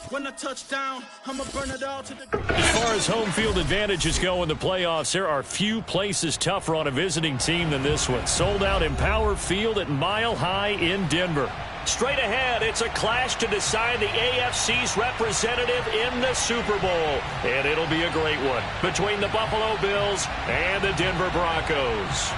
When I touch down, I'ma burn it all to the... As far as home field advantages go in the playoffs, there are few places tougher on a visiting team than this one. Sold out Empower Field at Mile High in Denver. Straight ahead, it's a clash to decide the AFC's representative in the Super Bowl. And it'll be a great one between the Buffalo Bills and the Denver Broncos.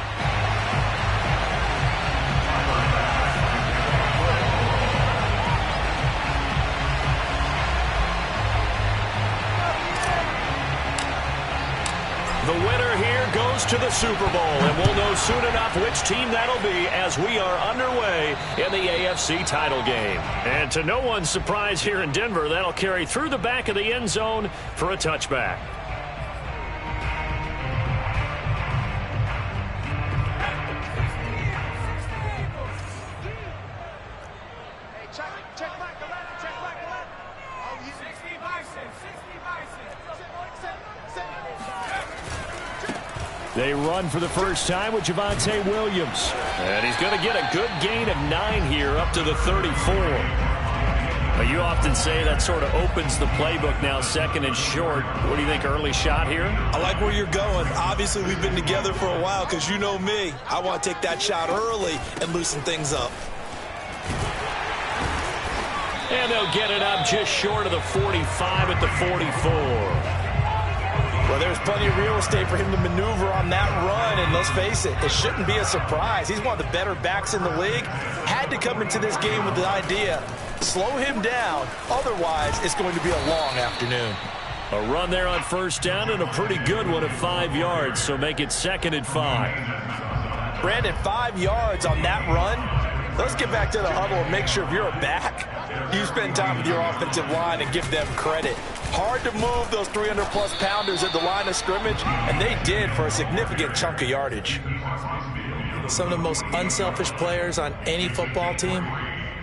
The winner here goes to the Super Bowl, and we'll know soon enough which team that'll be as we are underway in the AFC title game. And to no one's surprise here in Denver, that'll carry through the back of the end zone for a touchback. They run for the first time with Javonte Williams. And he's going to get a good gain of 9 here up to the 34. Now, you often say that sort of opens the playbook now, second and short. What do you think, early shot here? I like where you're going. Obviously, we've been together for a while because you know me. I want to take that shot early and loosen things up. And they'll get it up just short of the 45 at the 44. Well, there's plenty of real estate for him to maneuver on that run, and let's face it, it shouldn't be a surprise. He's one of the better backs in the league. Had to come into this game with the idea, slow him down, otherwise it's going to be a long afternoon. A run there on first down and a pretty good one at 5 yards, so make it 2nd and 5. Brandon, 5 yards on that run. Let's get back to the huddle and make sure if you're a back, you spend time with your offensive line and give them credit. Hard to move those 300-plus pounders at the line of scrimmage, and they did for a significant chunk of yardage. Some of the most unselfish players on any football team,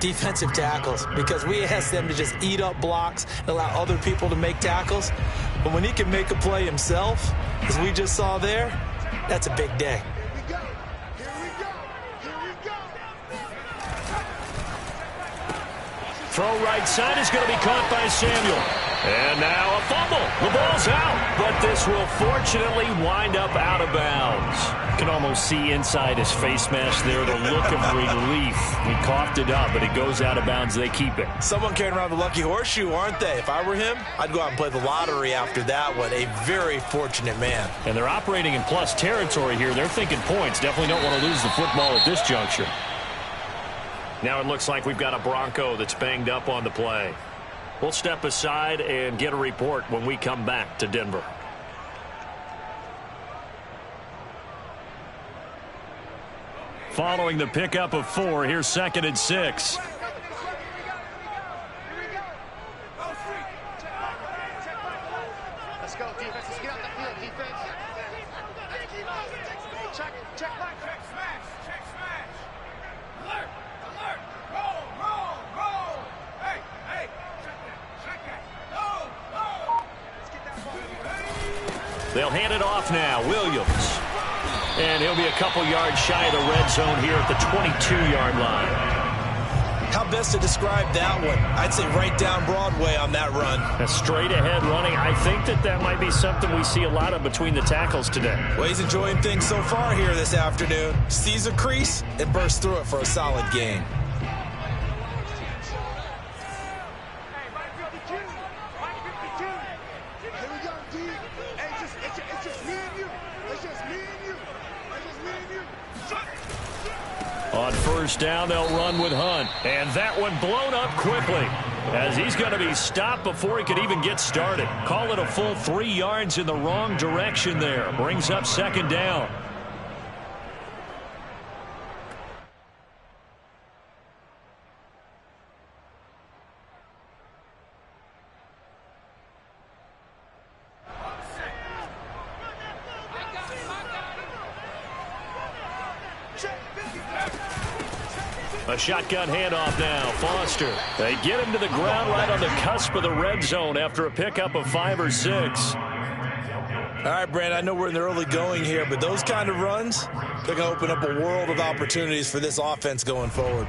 defensive tackles, because we ask them to just eat up blocks and allow other people to make tackles. But when he can make a play himself, as we just saw there, that's a big day. Throw right side is going to be caught by Samuel. And now a fumble. The ball's out, but this will fortunately wind up out of bounds. You can almost see inside his face mask there the look of relief. He coughed it up, but it goes out of bounds. They keep it. Someone carrying around the lucky horseshoe, aren't they? If I were him, I'd go out and play the lottery after that one. A very fortunate man. And they're operating in plus territory here. They're thinking points. Definitely don't want to lose the football at this juncture. Now it looks like we've got a Bronco that's banged up on the play. We'll step aside and get a report when we come back to Denver. Following the pickup of 4, here's 2nd and 6. Let's go, defense. Let's get out the field, defense. Check back. Check smash. Check smash. Alert. Alert. Roll. Hey. Check that. No. Let's get that ball. They'll hand it off now. Williams. And he'll be a couple yards shy of the red zone here at the 22-yard line. How best to describe that one? I'd say right down Broadway on that run. A straight ahead running. I think that might be something we see a lot of between the tackles today. Well, he's enjoying things so far here this afternoon. Sees a crease and bursts through it for a solid gain. On first down, they'll run with Hunt. And that one blown up quickly as he's going to be stopped before he could even get started. Call it a full 3 yards in the wrong direction there. Brings up 2nd down. A shotgun handoff now. Foster. They get him to the ground right on the cusp of the red zone after a pickup of 5 or 6. All right, Brand, I know we're in the early going here, but those kind of runs, they're going to open up a world of opportunities for this offense going forward.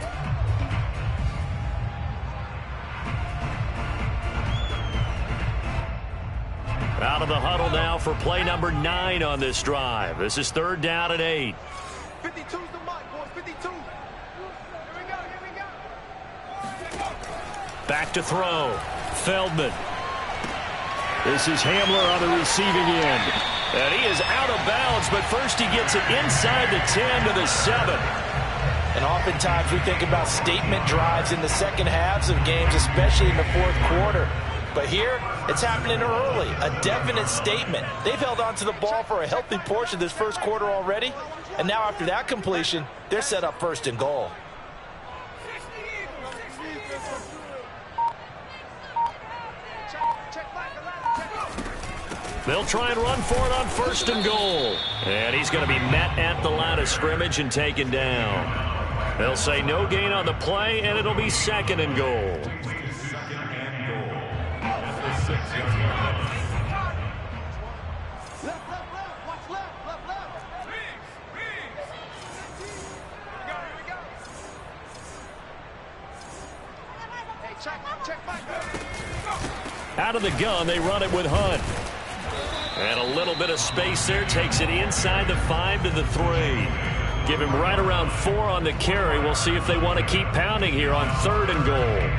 Out of the huddle now for play number 9 on this drive. This is 3rd down and 8. 52's the mark, boys. 52. Here we go. Back to throw. Feldman. This is Hamler on the receiving end. And he is out of bounds, but first he gets it inside the 10 to the 7. And oftentimes we think about statement drives in the second halves of games, especially in the fourth quarter. But here, it's happening early, a definite statement. They've held on to the ball for a healthy portion of this first quarter already, and now after that completion, they're set up 1st and goal. They'll try and run for it on 1st and goal. And he's going to be met at the line of scrimmage and taken down. They'll say no gain on the play, and it'll be 2nd and goal. Out of the gun, they run it with Hunt. And a little bit of space there, takes it inside the 5 to the 3. Give him right around 4 on the carry. We'll see if they want to keep pounding here on 3rd and goal.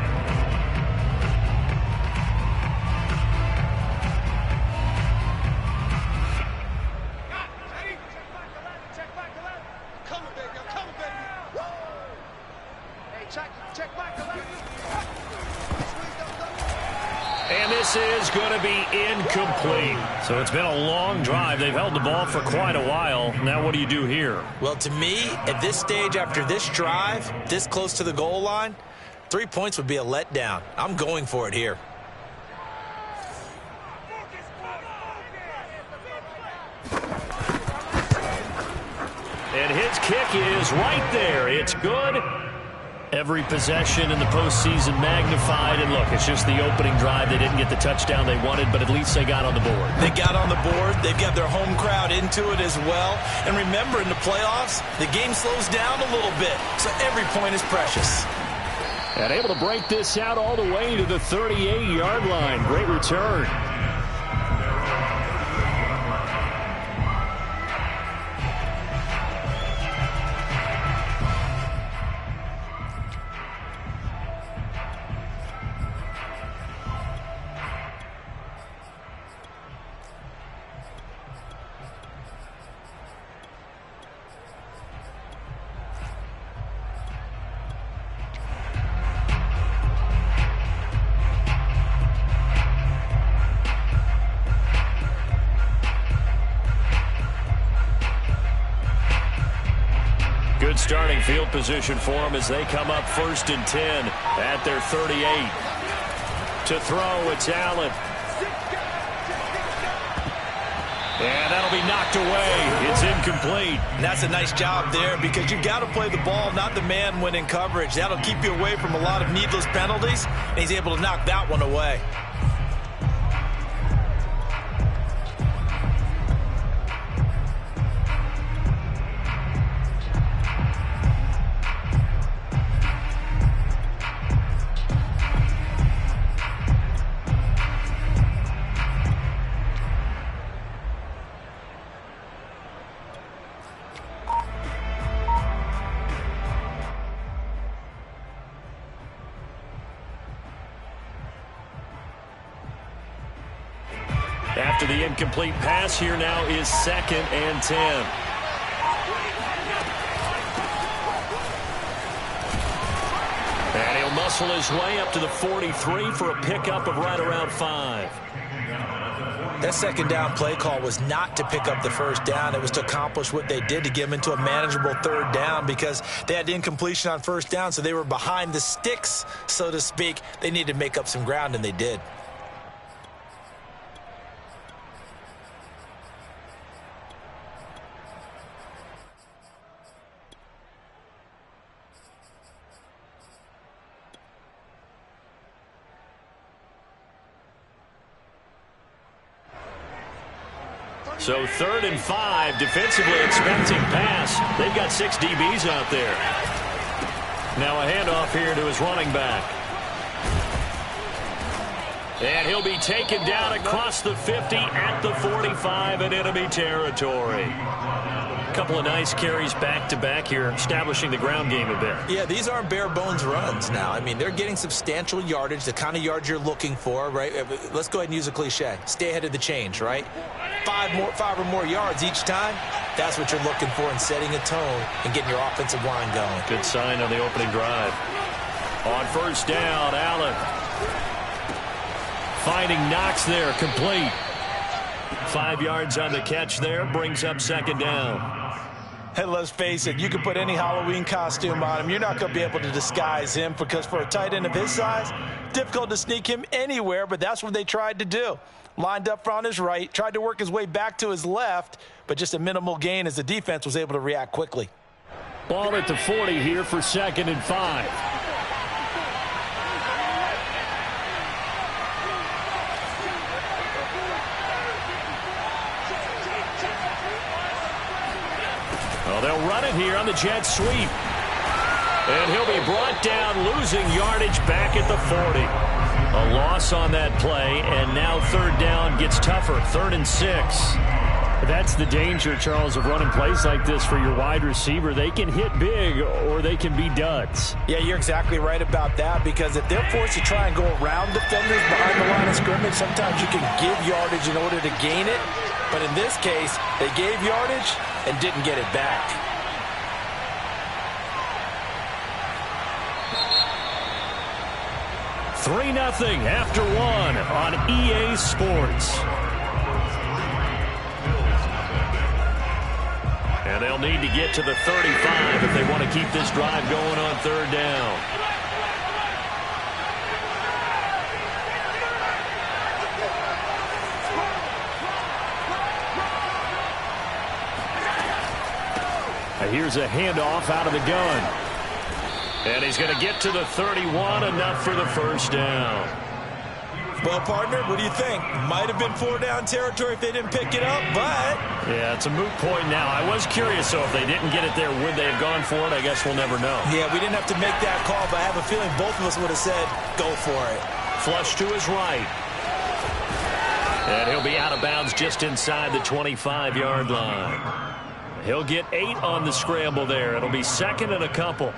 And this is going to be incomplete. So it's been a long drive. They've held the ball for quite a while. Now what do you do here? Well, to me, at this stage after this drive, this close to the goal line, 3 points would be a letdown. I'm going for it here. And his kick is right there. It's good. Every possession in the postseason magnified. And look, it's just the opening drive. They didn't get the touchdown they wanted, but at least they got on the board. They got on the board. They've got their home crowd into it as well. And remember, in the playoffs, the game slows down a little bit. So every point is precious. And able to break this out all the way to the 38-yard line. Great return. Good starting field position for them as they come up 1st and 10 at their 38. To throw, it's Allen. And that'll be knocked away. It's incomplete. And that's a nice job there because you got to play the ball, not the man when in coverage. That'll keep you away from a lot of needless penalties, and he's able to knock that one away. After the incomplete pass, here now is 2nd and 10. And he'll muscle his way up to the 43 for a pickup of right around 5. That 2nd down play call was not to pick up the 1st down. It was to accomplish what they did to get them into a manageable 3rd down because they had incompletion on 1st down, so they were behind the sticks, so to speak. They needed to make up some ground, and they did. So 3rd and 5, defensively expecting pass. They've got 6 DBs out there. Now a handoff here to his running back. And he'll be taken down across the 50 at the 45 in enemy territory. A couple of nice carries back-to-back here, establishing the ground game a bit. Yeah, these aren't bare-bones runs now. I mean, they're getting substantial yardage, the kind of yards you're looking for, right? Let's go ahead and use a cliche. Stay ahead of the change, right? Five or more yards each time. That's what you're looking for in setting a tone and getting your offensive line going. Good sign on the opening drive. On first down, Allen. Finding Knox there, complete. 5 yards on the catch there, brings up second down. Hey, let's face it, you can put any Halloween costume on him. You're not going to be able to disguise him because for a tight end of his size, difficult to sneak him anywhere, but that's what they tried to do. Lined up on his right, tried to work his way back to his left, but just a minimal gain as the defense was able to react quickly. Ball at the 40 here for 2nd and 5. Well, they'll run it here on the jet sweep. And he'll be brought down, losing yardage back at the 40. A loss on that play, and now 3rd down gets tougher, 3rd and 6. That's the danger, Charles, of running plays like this for your wide receiver. They can hit big or they can be duds. Yeah, you're exactly right about that because if they're forced to try and go around defenders behind the line of scrimmage, sometimes you can give yardage in order to gain it. But in this case, they gave yardage and didn't get it back. Three 0 after 1 on EA Sports. And they'll need to get to the 35 if they want to keep this drive going on 3rd down. Here's a handoff out of the gun. And he's going to get to the 31, enough for the 1st down. Well, partner, what do you think? Might have been 4-down territory if they didn't pick it up, but... Yeah, it's a moot point now. I was curious, though, if they didn't get it there, would they have gone for it? I guess we'll never know. Yeah, we didn't have to make that call, but I have a feeling both of us would have said, go for it. Flush to his right. And he'll be out of bounds just inside the 25-yard line. He'll get 8 on the scramble there. It'll be 2nd and a couple.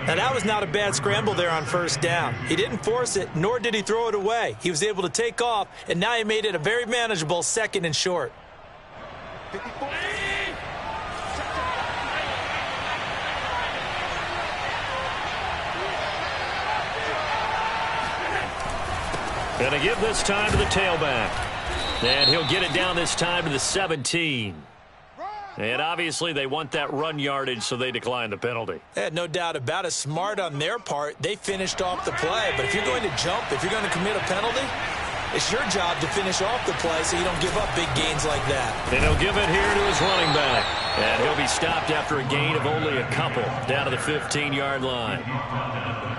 Now, that was not a bad scramble there on 1st down. He didn't force it, nor did he throw it away. He was able to take off, and now he made it a very manageable 2nd and short. 54. Going to give this time to the tailback. And he'll get it down this time to the 17. And obviously they want that run yardage, so they decline the penalty. No doubt about it. Smart on their part. They finished off the play. But if you're going to jump, if you're going to commit a penalty, it's your job to finish off the play so you don't give up big gains like that. And he'll give it here to his running back. And he'll be stopped after a gain of only a couple down to the 15-yard line.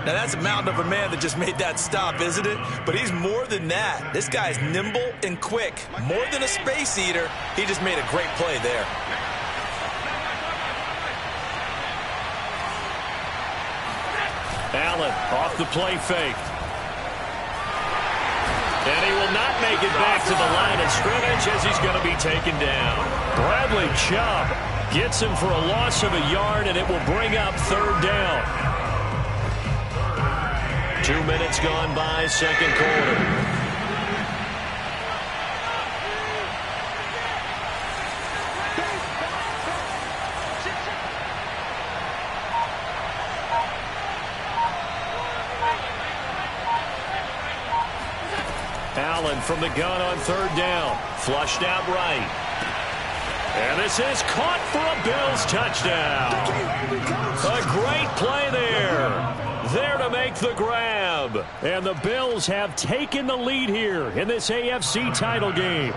Now, that's a mountain of a man that just made that stop, isn't it? But he's more than that. This guy's nimble and quick. More than a space eater, he just made a great play there. Allen off the play fake. And he will not make it back to the line of scrimmage as he's going to be taken down. Bradley Chubb gets him for a loss of a yard, and it will bring up 3rd down. 2 minutes gone by, 2nd quarter. Allen from the gun on 3rd down. Flushed out right. And this is caught for a Bills touchdown. A great play there. There to make the grab. And the Bills have taken the lead here in this AFC title game.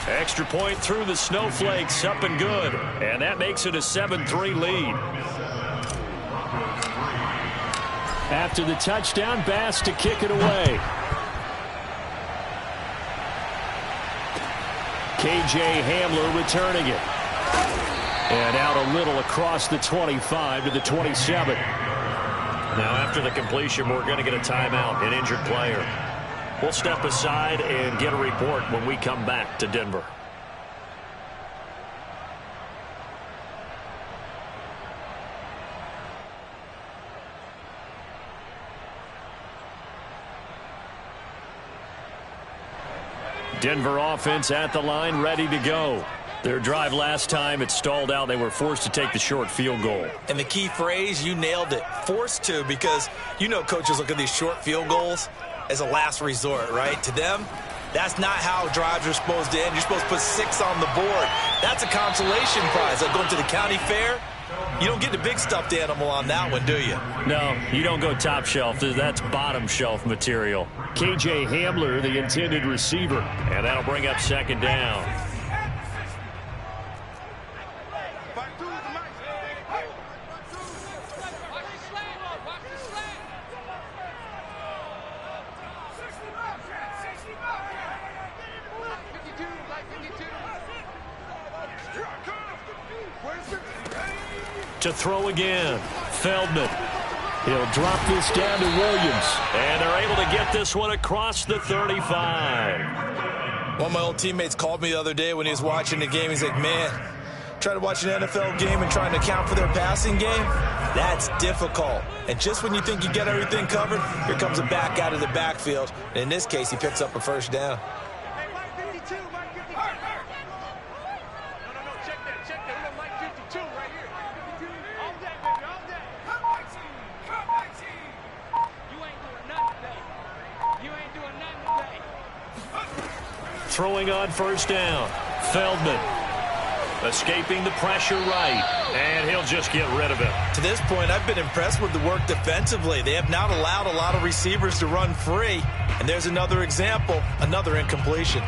Extra point through the snowflakes, up and good. And that makes it a 7-3 lead. After the touchdown, Bass to kick it away. KJ Hamler returning it. And out a little across the 25 to the 27. Now after the completion, we're going to get a timeout, an injured player. We'll step aside and get a report when we come back to Denver. Denver offense at the line, ready to go. Their drive last time, it stalled out. They were forced to take the short field goal. And the key phrase, you nailed it, forced to, because you know coaches look at these short field goals as a last resort, right? To them, that's not how drives are supposed to end. You're supposed to put 6 on the board. That's a consolation prize. Like going to the county fair, you don't get the big stuffed animal on that one, do you? No, you don't go top shelf. That's bottom shelf material. K.J. Hamler, the intended receiver. And that'll bring up second down. To throw again, Feldman. He'll drop this down to Williams. And they're able to get this one across the 35. One of my old teammates called me the other day when he was watching the game. He's like, man, trying to watch an NFL game and trying to account for their passing game, that's difficult. And just when you think you get everything covered, here comes a back out of the backfield. And in this case, he picks up a first down. Throwing on first down. Feldman escaping the pressure right. And he'll just get rid of it. To this point, I've been impressed with the work defensively. They have not allowed a lot of receivers to run free. And there's another example, another incompletion.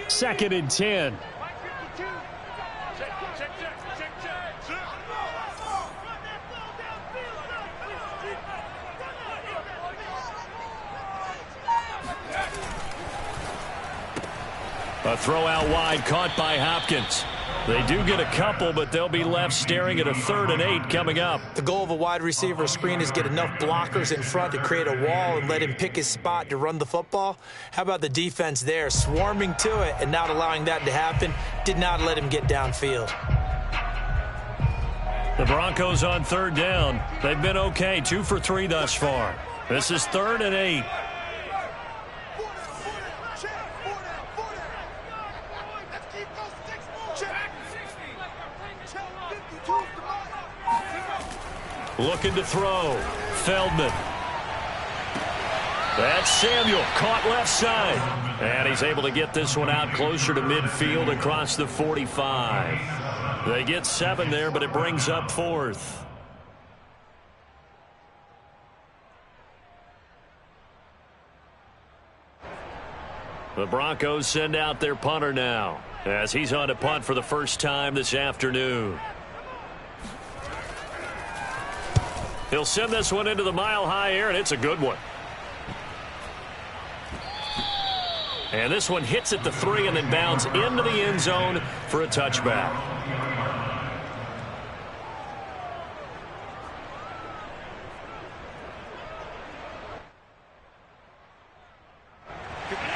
Second and 10. A throw out wide caught by Hopkins. They do get a couple, but they'll be left staring at a 3rd and 8 coming up. The goal of a wide receiver screen is get enough blockers in front to create a wall and let him pick his spot to run the football. How about the defense there, swarming to it and not allowing that to happen? Did not let him get downfield. The Broncos on 3rd down. They've been okay, 2 for 3 thus far. This is 3rd and 8. Looking to throw. Feldman. That's Samuel, caught left side. And he's able to get this one out closer to midfield across the 45. They get 7 there, but it brings up 4th. The Broncos send out their punter now, as he's on to punt for the first time this afternoon. He'll send this one into the mile-high air, and it's a good one. And this one hits at the 3 and then bounds into the end zone for a touchback.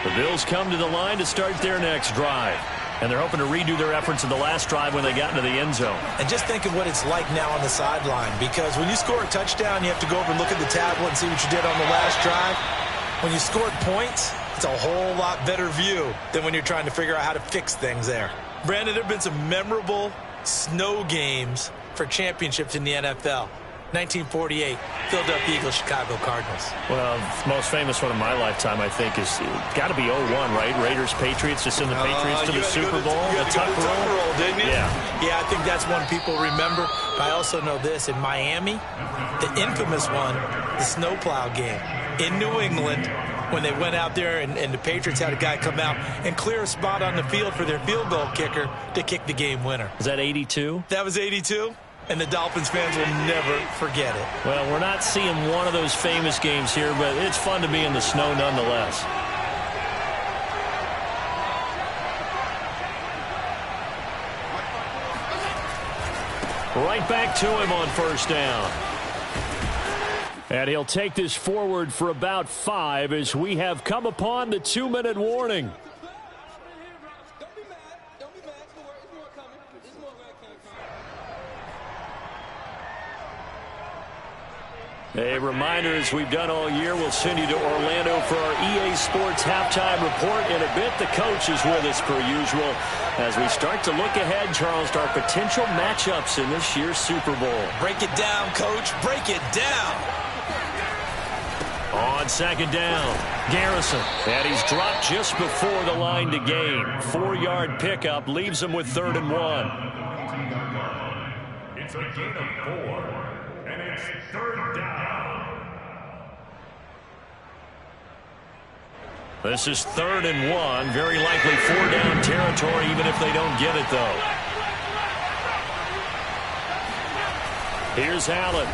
The Bills come to the line to start their next drive. And they're hoping to redo their efforts in the last drive when they got into the end zone. And just think of what it's like now on the sideline, because when you score a touchdown, you have to go over and look at the tablet and see what you did on the last drive. When you scored points, it's a whole lot better view than when you're trying to figure out how to fix things there. Brandon, there have been some memorable snow games for championships in the NFL. 1948, Philadelphia Eagles, Chicago Cardinals. Well, the most famous one of my lifetime, I think, is got to be 01, right? Raiders, Patriots, just send the Patriots to the Super Bowl. The tuck roll, didn't you? Yeah, I think that's one people remember. I also know this. In Miami, the infamous one, the snowplow game in New England, when they went out there and the Patriots had a guy come out and clear a spot on the field for their field goal kicker to kick the game winner. Is that 82? That was 82. And the Dolphins fans will never forget it. Well, we're not seeing one of those famous games here, but it's fun to be in the snow nonetheless. Right back to him on first down. And he'll take this forward for about 5 as we have come upon the 2-minute warning. A reminder, as we've done all year, we'll send you to Orlando for our EA Sports halftime report. In a bit, the coach is with us per usual as we start to look ahead, Charles, to our potential matchups in this year's Super Bowl. Break it down, Coach. Break it down. On second down, Garrison. And he's dropped just before the line to gain. 4-yard pickup leaves him with 3rd and 1. It's a gain of 4. And it's 3rd down. This is 3rd and 1. Very likely 4-down territory, even if they don't get it, though. Here's Allen.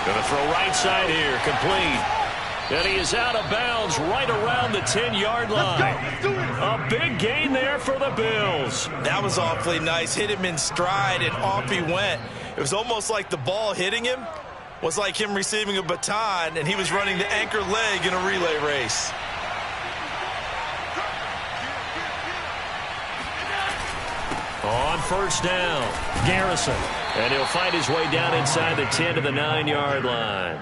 Going to throw right side here. Complete. And he is out of bounds right around the 10-yard line. A big gain there for the Bills. That was awfully nice. Hit him in stride, and off he went. It was almost like the ball hitting him was like him receiving a baton, and he was running the anchor leg in a relay race. On first down, Garrison. And he'll find his way down inside the 10 to the 9-yard line.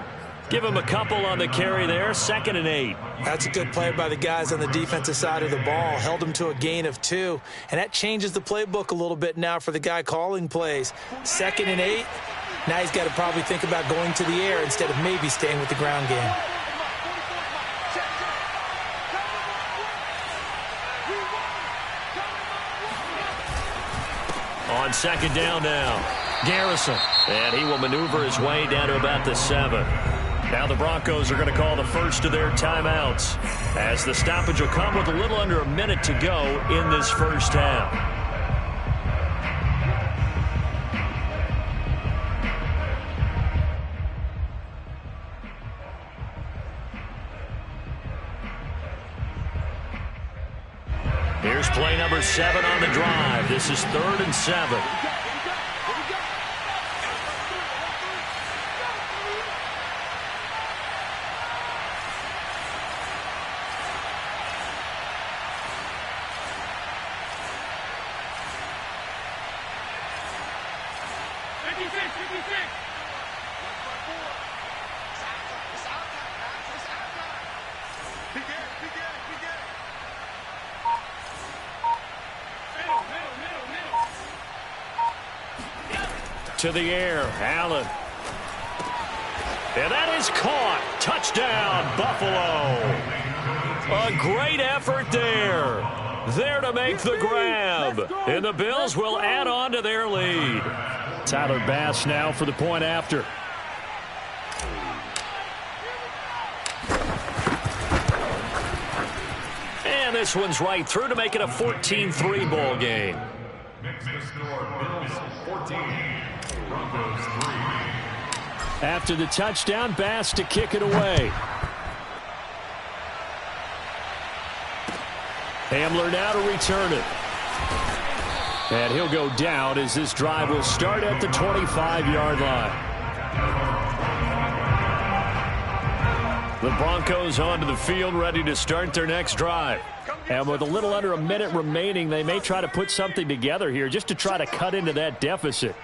Give him a couple on the carry there. 2nd and 8. That's a good play by the guys on the defensive side of the ball. Held him to a gain of 2. And that changes the playbook a little bit now for the guy calling plays. 2nd and 8. Now he's got to probably think about going to the air instead of maybe staying with the ground game. On second down now, Garrison. And he will maneuver his way down to about the 7. Now the Broncos are going to call the first of their timeouts as the stoppage will come with a little under a minute to go in this first half. Here's play number 7 on the drive. This is 3rd and 7. To the air, Allen. And that is caught. Touchdown, Buffalo. A great effort there. There to make the grab. And the Bills will add on to their lead. Tyler Bass now for the point after. And this one's right through to make it a 14-3 ball game. Makes the score Bills 14. Broncos 3. After the touchdown, Bass to kick it away. Hamler now to return it. And he'll go down as this drive will start at the 25-yard line. The Broncos onto the field ready to start their next drive. And with a little under a minute remaining, they may try to put something together here just to try to cut into that deficit.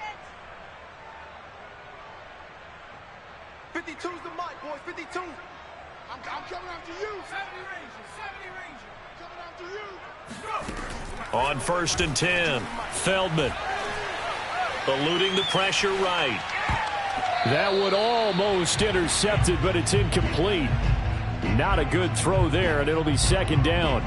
52's the mic, boys. 52. I'm coming after you. 70 Ranger. Coming after you. Go. On 1st and 10, Feldman. Eluding the pressure right. That would almost intercepted, but it's incomplete. Not a good throw there, and it'll be 2nd down.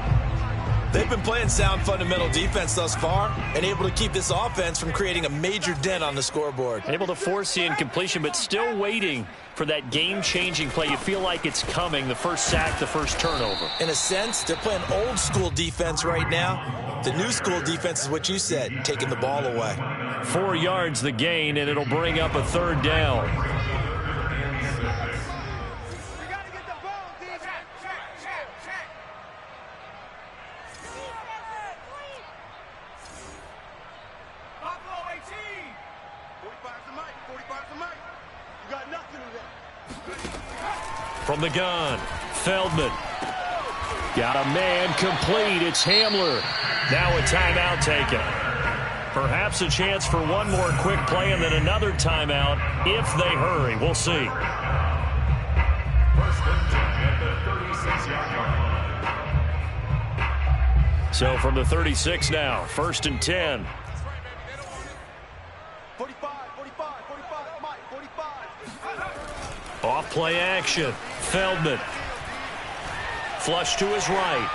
They've been playing sound fundamental defense thus far and able to keep this offense from creating a major dent on the scoreboard. Able to force the incompletion, but still waiting for that game-changing play. You feel like it's coming, the first sack, the first turnover. In a sense, they're playing old-school defense right now. The new school defense is what you said, taking the ball away. 4 yards the gain, and it'll bring up a third down. From the gun, Feldman. Got a man complete. It's Hamler. Now a timeout taken. Perhaps a chance for one more quick play and then another timeout if they hurry. We'll see. First and 10 at the 36-yard line. So from the 36 now, first and 10. 45, Mike, 45. Off play action. Feldman. Flush to his right.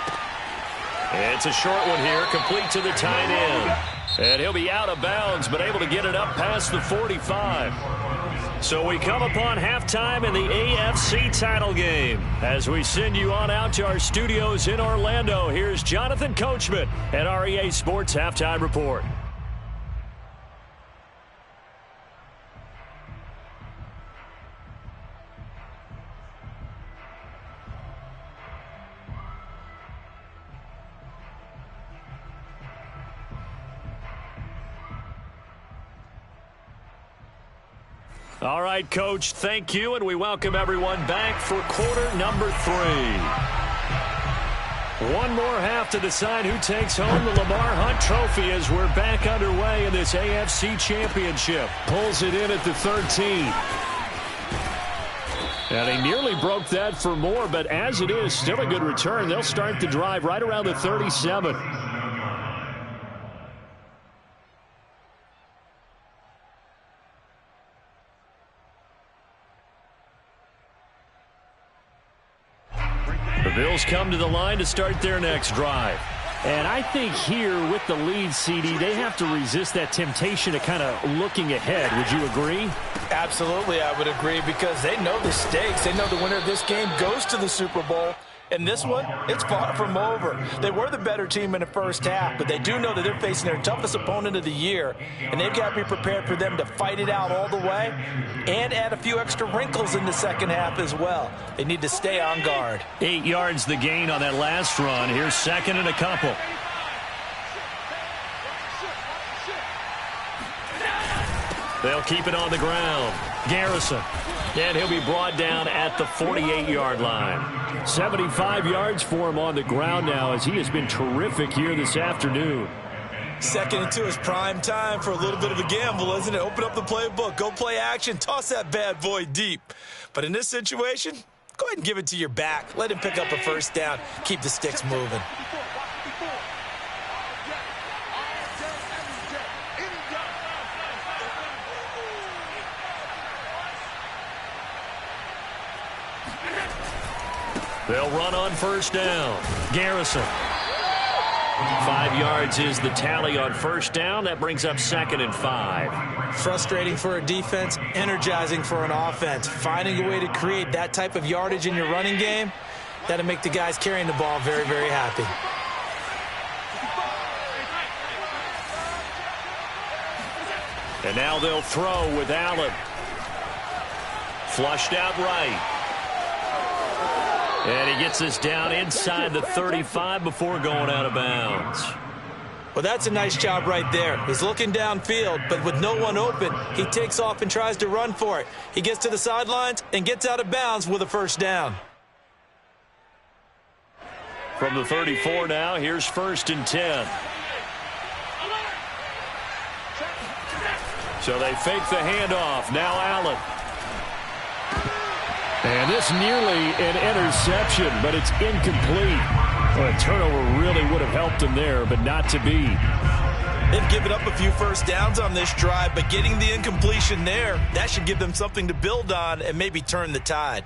It's a short one here, complete to the tight end. And he'll be out of bounds, but able to get it up past the 45. So we come upon halftime in the AFC title game. As we send you on out to our studios in Orlando, here's Jonathan Coachman at our EA Sports Halftime Report. All right, Coach, thank you, and we welcome everyone back for quarter number 3. One more half to decide who takes home the Lamar Hunt Trophy as we're back underway in this AFC Championship. Pulls it in at the 13. And he nearly broke that for more, but as it is, still a good return. They'll start the drive right around the 37. The Bills come to the line to start their next drive. And I think here with the lead, CD, they have to resist that temptation of kind of looking ahead. Would you agree? Absolutely, I would agree, because they know the stakes. They know the winner of this game goes to the Super Bowl. And this one, it's far from over. They were the better team in the first half, but they do know that they're facing their toughest opponent of the year, and they've got to be prepared for them to fight it out all the way and add a few extra wrinkles in the second half as well. They need to stay on guard. 8 yards the gain on that last run. Here's second and a couple. They'll keep it on the ground. Garrison. And he'll be brought down at the 48-yard line. 75 yards for him on the ground now, as he has been terrific here this afternoon. 2nd and 2 is prime time for a little bit of a gamble, isn't it? Open up the playbook, go play action, toss that bad boy deep. But in this situation, go ahead and give it to your back. Let him pick up a first down. Keep the sticks moving. They'll run on first down. Garrison. 5 yards is the tally on first down. That brings up 2nd and 5. Frustrating for a defense, energizing for an offense. Finding a way to create that type of yardage in your running game, that'll make the guys carrying the ball very, very happy. And now they'll throw with Allen. Flushed out right. And he gets us down inside the 35 before going out of bounds. Well, that's a nice job right there. He's looking downfield, but with no one open, he takes off and tries to run for it. He gets to the sidelines and gets out of bounds with a first down. From the 34 now, here's 1st and 10. So they fake the handoff. Now Allen. And this nearly an interception, but it's incomplete. Well, a turnover really would have helped him there, but not to be. They've given up a few first downs on this drive, but getting the incompletion there, that should give them something to build on and maybe turn the tide.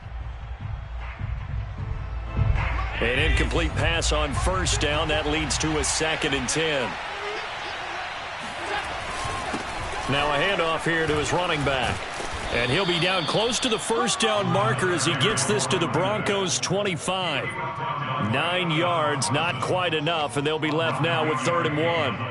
An incomplete pass on first down. That leads to a 2nd and 10. Now a handoff here to his running back. And he'll be down close to the first down marker as he gets this to the Broncos 25. 9 yards, not quite enough, and they'll be left now with 3rd and 1.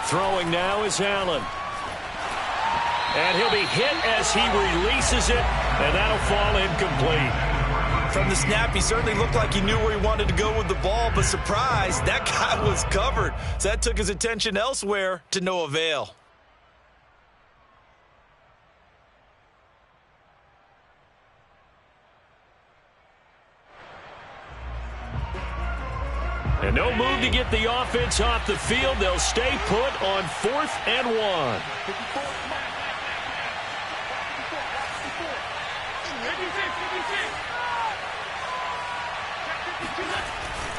Throwing now is Allen. And he'll be hit as he releases it, and that'll fall incomplete. From the snap, he certainly looked like he knew where he wanted to go with the ball, but surprise, that guy was covered. So that took his attention elsewhere to no avail. And no move to get the offense off the field. They'll stay put on 4th and 1.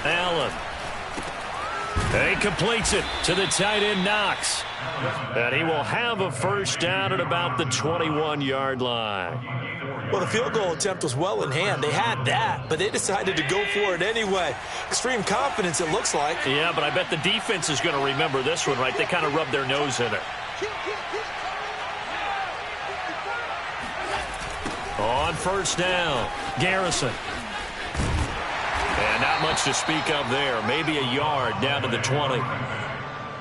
Allen. And he completes it to the tight end, Knox. And he will have a first down at about the 21-yard line. Well, the field goal attempt was well in hand. They had that, but they decided to go for it anyway. Extreme confidence, it looks like. Yeah, but I bet the defense is going to remember this one, right? They kind of rubbed their nose in it. On first down, Garrison. And not much to speak of there. Maybe a yard down to the 20.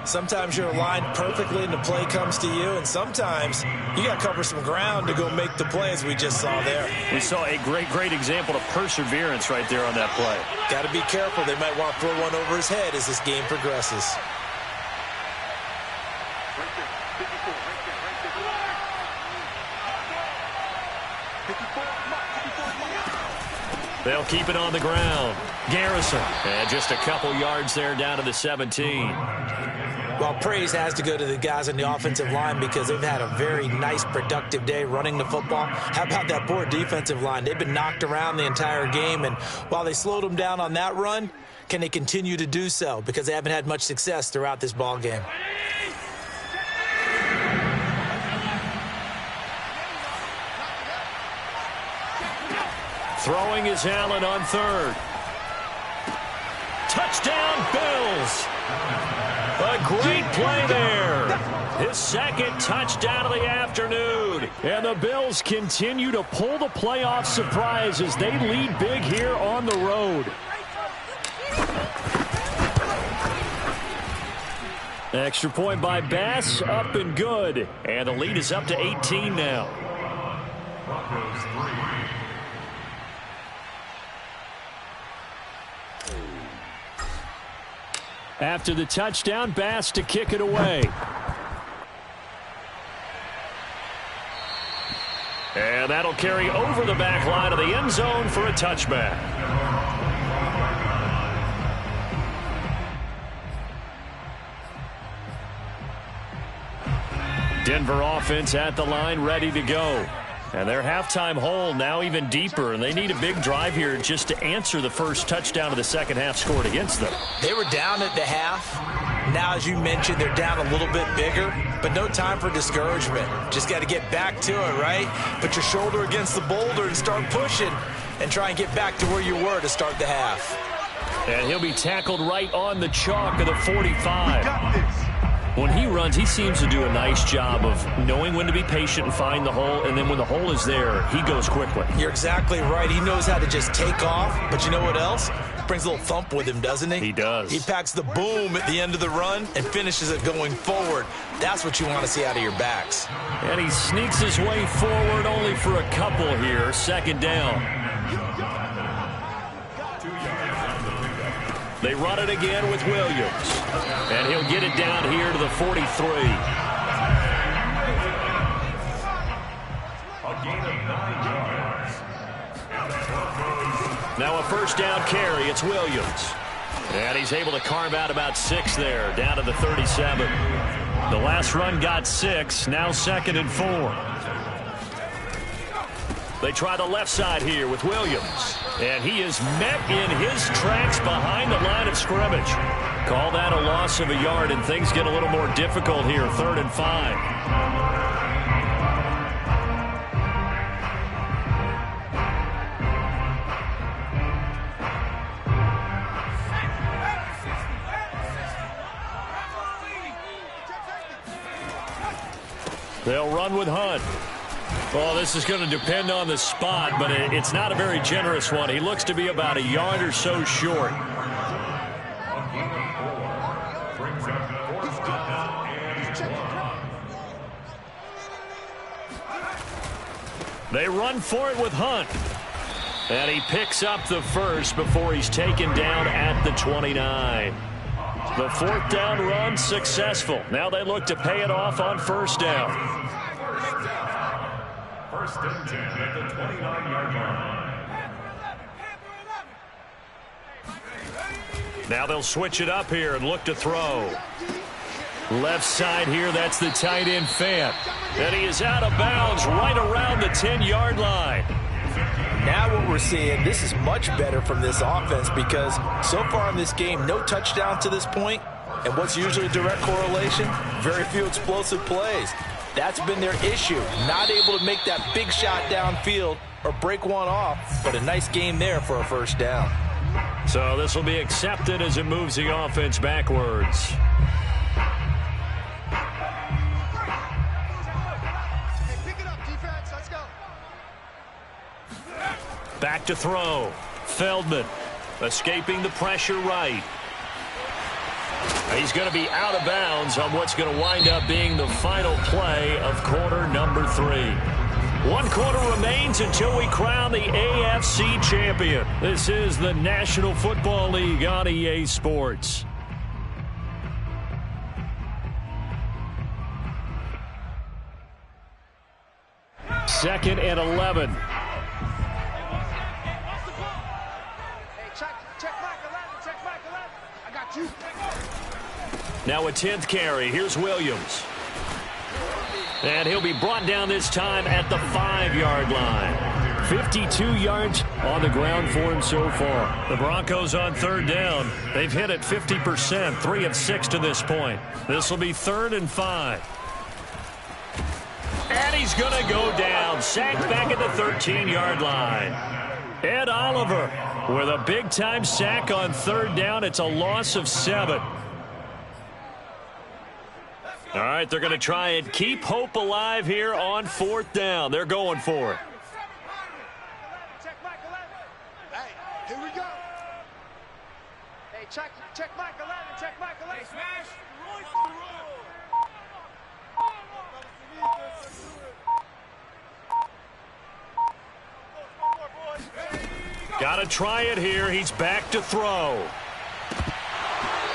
Sometimes you're aligned perfectly and the play comes to you, and sometimes you got to cover some ground to go make the play, as we just saw there. We saw a great example of perseverance right there on that play. Got to be careful. They might want to throw one over his head as this game progresses. They'll keep it on the ground. Garrison. And just a couple yards there down to the 17. Well, praise has to go to the guys on the offensive line because they've had a very nice, productive day running the football. How about that poor defensive line? They've been knocked around the entire game, and while they slowed them down on that run, can they continue to do so? Because they haven't had much success throughout this ball game. Throwing is Allen on 3rd. Touchdown, Bills. A great play there. His 2nd touchdown of the afternoon. And the Bills continue to pull the playoff surprise as they lead big here on the road. Extra point by Bass, up and good. And the lead is up to 18 now. Broncos 3. After the touchdown, Bass to kick it away. And that'll carry over the back line of the end zone for a touchback. Denver offense at the line, ready to go. And their halftime hole now even deeper, and they need a big drive here just to answer the first touchdown of the second half scored against them. They were down at the half. Now, as you mentioned, they're down a little bit bigger, but no time for discouragement. Just got to get back to it, right? Put your shoulder against the boulder and start pushing and try and get back to where you were to start the half. And he'll be tackled right on the chalk of the 45. When he runs, he seems to do a nice job of knowing when to be patient and find the hole, and then when the hole is there, he goes quickly. You're exactly right. He knows how to just take off, but you know what else? Brings a little thump with him, doesn't he? He does. He packs the boom at the end of the run and finishes it going forward. That's what you want to see out of your backs. And he sneaks his way forward only for a couple here. 2nd down. They run it again with Williams. And he'll get it down here to the 43. A gain of 9 yards. Now a first down carry. It's Williams. And he's able to carve out about 6 there, down to the 37. The last run got 6, now 2nd and 4. They try the left side here with Williams. And he is met in his tracks behind the line of scrimmage. Call that a loss of a yard, and things get a little more difficult here, 3rd and 5. They'll run with Hunt. Well, this is going to depend on the spot, but it's not a very generous one. He looks to be about a yard or so short. They run for it with Hunt. And he picks up the first before he's taken down at the 29. The 4th down run successful. Now they look to pay it off on 1st down. 1st and 10 at the 29-yard line. Now they'll switch it up here and look to throw. Left side here, that's the tight end Fant. And he is out of bounds right around the 10-yard line. Now what we're seeing, this is much better from this offense because so far in this game, no touchdown to this point. And what's usually a direct correlation? Very few explosive plays. That's been their issue. Not able to make that big shot downfield or break one off, but a nice game there for a 1st down. So this will be accepted as it moves the offense backwards. Back to throw. Feldman escaping the pressure right. He's going to be out of bounds on what's going to wind up being the final play of quarter number 3. 1 quarter remains until we crown the AFC champion. This is the National Football League on EA Sports. Second and 11. Now a 10th carry. Here's Williams. And he'll be brought down this time at the 5-yard line. 52 yards on the ground for him so far. The Broncos on 3rd down. They've hit it 50%, 3 of 6 to this point. This will be 3rd and 5. And he's going to go down. Sacked back at the 13-yard line. Ed Oliver with a big-time sack on 3rd down. It's a loss of 7. All right, they're going to try and keep hope alive here on 4th down. They're going for it. Hey, here we go. Hey, check Mike 11, check Mike 11. Smash. Got to try it here. He's back to throw.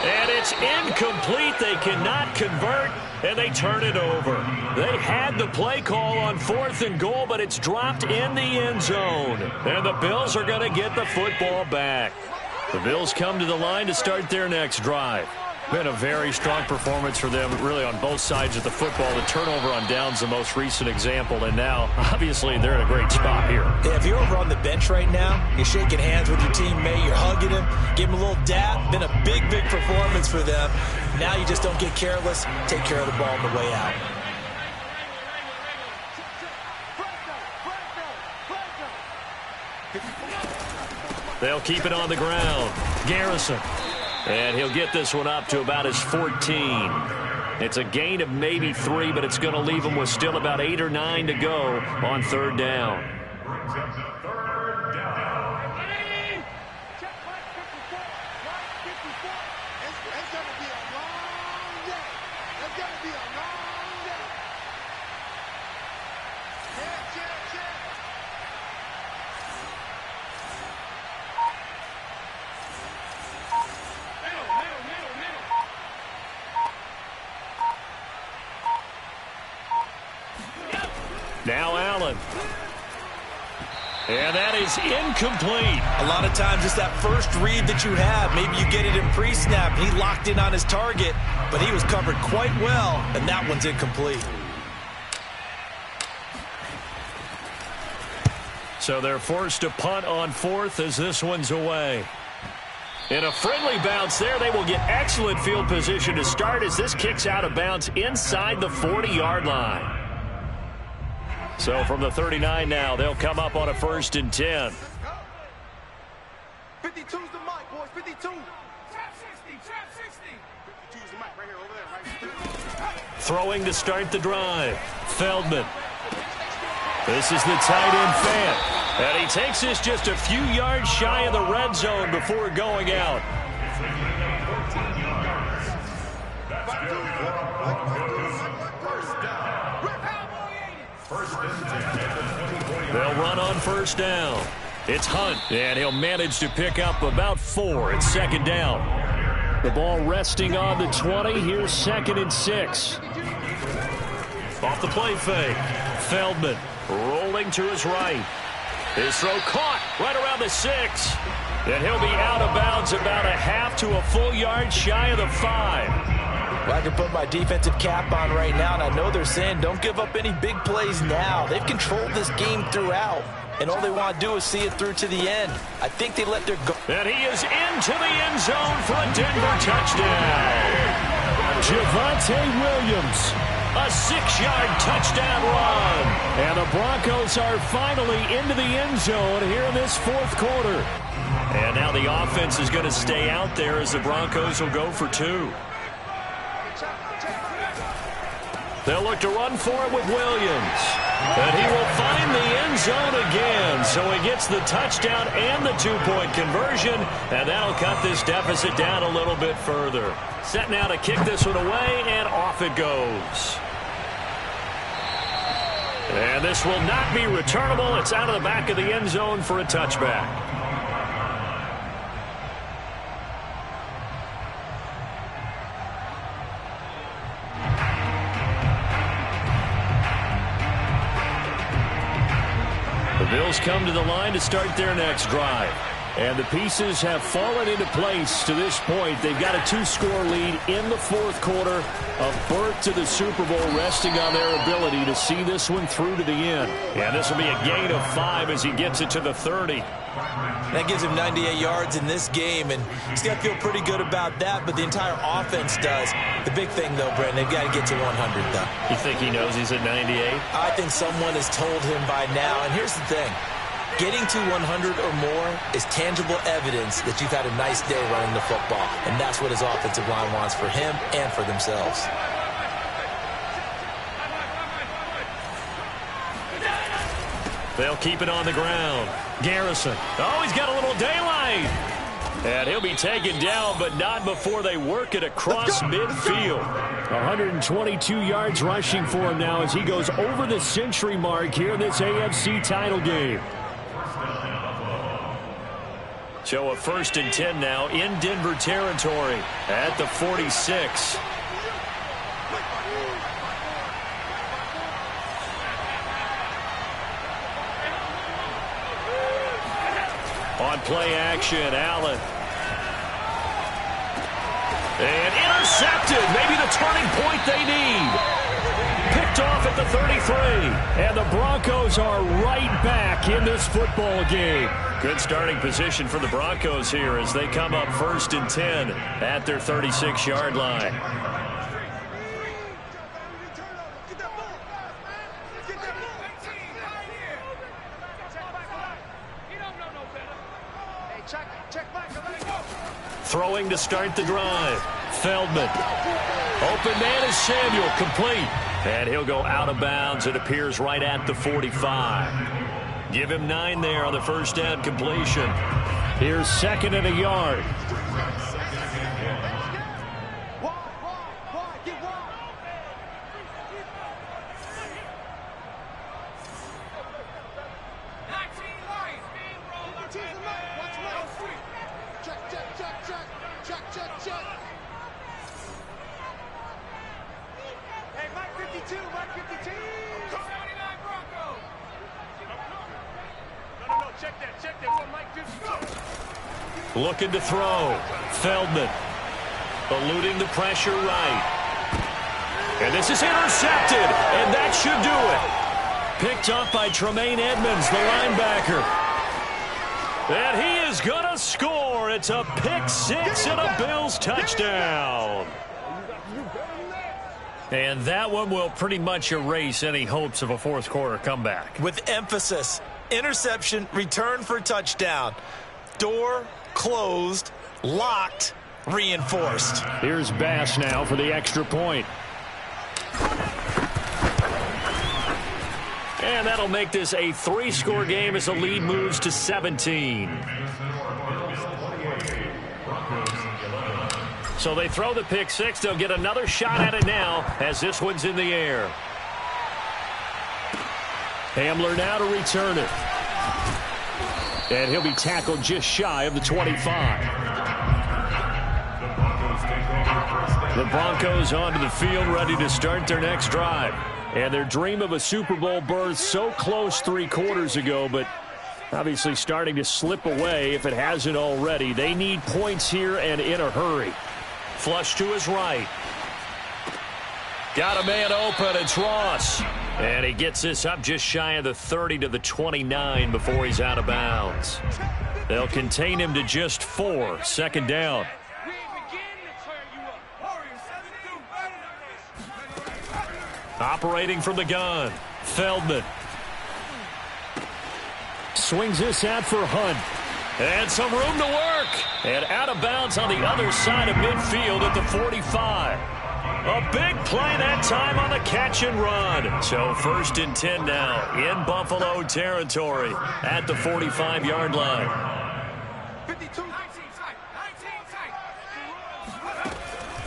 And it's incomplete. They cannot convert, and they turn it over. They had the play call on 4th and goal, but it's dropped in the end zone. And the Bills are going to get the football back. The Bills come to the line to start their next drive. Been a very strong performance for them, really, on both sides of the football. The turnover on downs, the most recent example, and now, obviously, they're in a great spot here. Yeah, if you're over on the bench right now, you're shaking hands with your teammate, you're hugging him, give him a little dap. Been a big, big performance for them. Now you just don't get careless. Take care of the ball on the way out. They'll keep it on the ground. Garrison. And he'll get this one up to about his 14. It's a gain of maybe 3, but it's going to leave him with still about 8 or 9 to go on 3rd down. Brings up the 3rd down. It's going to be a long day. It's going to be a long day. Check. Now Allen. And that is incomplete. A lot of times it's that first read that you have. Maybe you get it in pre-snap. He locked in on his target, but he was covered quite well, and that one's incomplete. So they're forced to punt on fourth as this one's away. In a friendly bounce there, they will get excellent field position to start as this kicks out of bounds inside the 40-yard line. So from the 39 now, they'll come up on a 1st and 10. 52's the mic, boys. 52. Trap 60, trap 60. 52's the mic right here, over there, right? Throwing to start the drive. Feldman. This is the tight end Fant. And he takes this just a few yards shy of the red zone before going out. They'll run on 1st down. It's Hunt, and he'll manage to pick up about 4 at 2nd down. The ball resting on the 20. Here's 2nd and 6. Off the play fake. Feldman rolling to his right. His throw caught right around the 6. And he'll be out of bounds about a half to a full yard shy of the 5. Well, I can put my defensive cap on right now, and I know they're saying don't give up any big plays now. They've controlled this game throughout, and all they want to do is see it through to the end. I think they let their go. And he is into the end zone for a Denver touchdown. Javonte Williams. A 6-yard touchdown run. And the Broncos are finally into the end zone here in this 4th quarter. And now the offense is going to stay out there as the Broncos will go for 2. They'll look to run for it with Williams. And he will find the end zone again. So he gets the touchdown and the 2-point conversion. And that'll cut this deficit down a little bit further. Set now to kick this one away, and off it goes. And this will not be returnable. It's out of the back of the end zone for a touchback. The Bills come to the line to start their next drive. And the pieces have fallen into place to this point. They've got a 2-score lead in the 4th quarter. A berth to the Super Bowl resting on their ability to see this one through to the end. And this will be a gain of 5 as he gets it to the 30. That gives him 98 yards in this game, and he's got to feel pretty good about that, but the entire offense does. The big thing, though, Brent, they've got to get to 100, though. You think he knows he's at 98? I think someone has told him by now, and here's the thing. Getting to 100 or more is tangible evidence that you've had a nice day running the football, and that's what his offensive line wants for him and for themselves. They'll keep it on the ground. Garrison. Oh, he's got a little daylight. And he'll be taken down, but not before they work it across midfield. 122 yards rushing for him now as he goes over the century mark here in this AFC title game. So a 1st and 10 now in Denver territory at the 46. On play action, Allen. And intercepted. Maybe the turning point they need. Picked off at the 33. And the Broncos are right back in this football game. Good starting position for the Broncos here as they come up 1st and 10 at their 36-yard line. Throwing to start the drive. Feldman. Open man is Samuel, complete. And he'll go out of bounds. It appears right at the 45. Give him 9 there on the 1st down completion. Here's 2nd and a yard. Check that. Looking to throw. Feldman. Eluding the pressure right. And this is intercepted, and that should do it. Picked up by Tremaine Edmonds, the linebacker. And he is going to score. It's a pick six and a Bills touchdown. And that one will pretty much erase any hopes of a fourth quarter comeback. With emphasis, interception, return for touchdown. Door closed, locked, reinforced. Here's Bass now for the extra point. And that'll make this a 3-score game as the lead moves to 17. So they throw the pick six. They'll get another shot at it now as this one's in the air. Hamler now to return it. And he'll be tackled just shy of the 25. The Broncos onto the field, ready to start their next drive. And their dream of a Super Bowl berth so close 3 quarters ago, but obviously starting to slip away if it hasn't already. They need points here and in a hurry. Flush to his right. Got a man open. It's Ross. And he gets this up just shy of the 30 to the 29 before he's out of bounds. They'll contain him to just 4. Second down. Operating from the gun. Feldman. Swings this out for Hunt. And some room to work. And out of bounds on the other side of midfield at the 45. A big play that time on the catch and run. So 1st and 10 now in Buffalo territory at the 45-yard line. 52.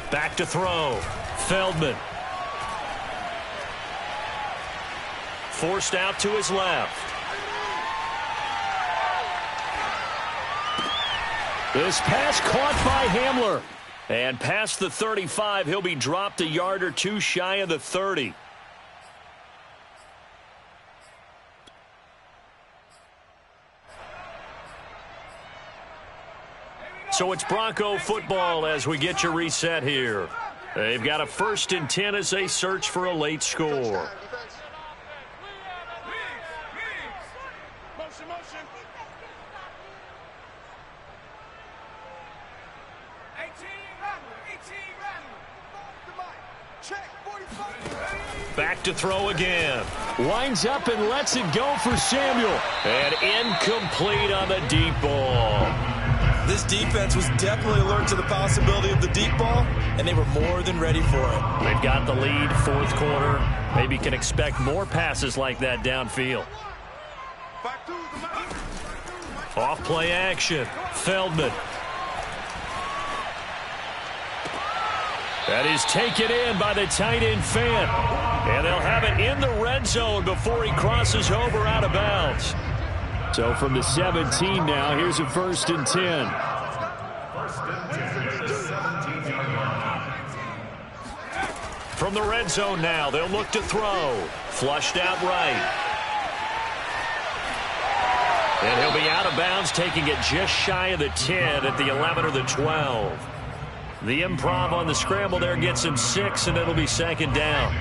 Back to throw. Feldman. Forced out to his left. This pass caught by Hamler. And past the 35, he'll be dropped a yard or 2 shy of the 30. So it's Bronco football as we get your reset here. They've got a 1st and 10 as they search for a late score. Back to throw again. Winds up and lets it go for Samuel. And incomplete on the deep ball. This defense was definitely alert to the possibility of the deep ball, and they were more than ready for it. They've got the lead, 4th quarter. Maybe can expect more passes like that downfield. Off play action. Feldman. That is taken in by the tight end Fant. And they'll have it in the red zone before he crosses over out of bounds. So from the 17 now, here's a 1st and 10. From the red zone now, they'll look to throw. Flushed out right. And he'll be out of bounds, taking it just shy of the 10 at the 11 or the 12. The improv on the scramble there gets him 6, and it'll be 2nd down.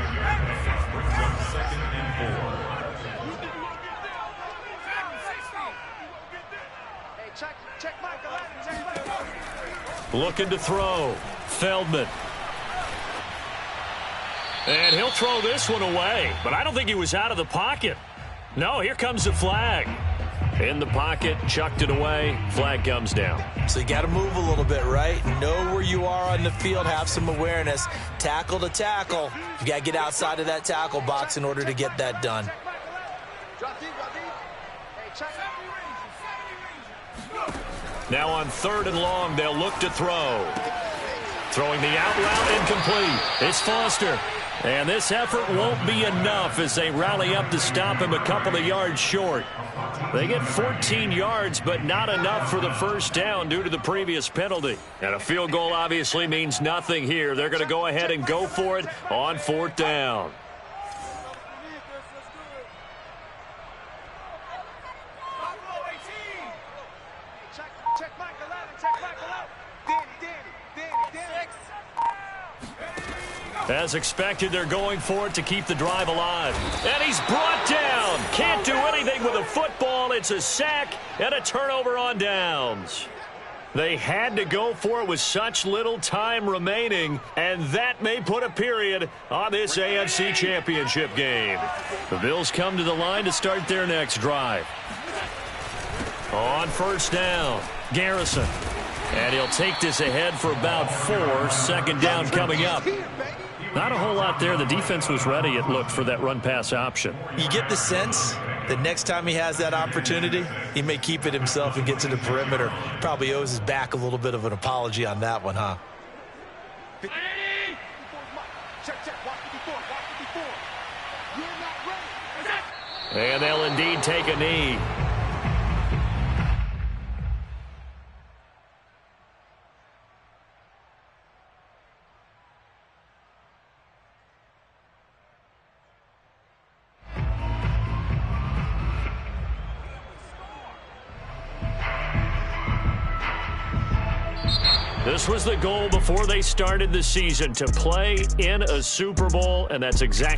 Looking to throw. Feldman. And he'll throw this one away, but I don't think he was out of the pocket. No, here comes the flag. In the pocket, chucked it away, flag comes down. So you got to move a little bit, right? Know where you are on the field, have some awareness. Tackle to tackle. You got to get outside of that tackle box in order to get that done. Now on 3rd and long, they'll look to throw. Throwing the out route incomplete. It's Foster. And this effort won't be enough as they rally up to stop him a couple of yards short. They get 14 yards, but not enough for the 1st down due to the previous penalty. And a field goal obviously means nothing here. They're going to go ahead and go for it on 4th down. As expected, they're going for it to keep the drive alive. And he's brought down. Can't do anything with a football. It's a sack and a turnover on downs. They had to go for it with such little time remaining, and that may put a period on this AFC Championship game. The Bills come to the line to start their next drive. On first down, Garrison. And he'll take this ahead for about 4. Second down coming up. Not a whole lot there. The defense was ready, it looked, for that run-pass option. You get the sense that next time he has that opportunity, he may keep it himself and get to the perimeter. Probably owes his back a little bit of an apology on that one, huh? And they'll indeed take a knee. This was the goal before they started the season, to play in a Super Bowl, and that's exactly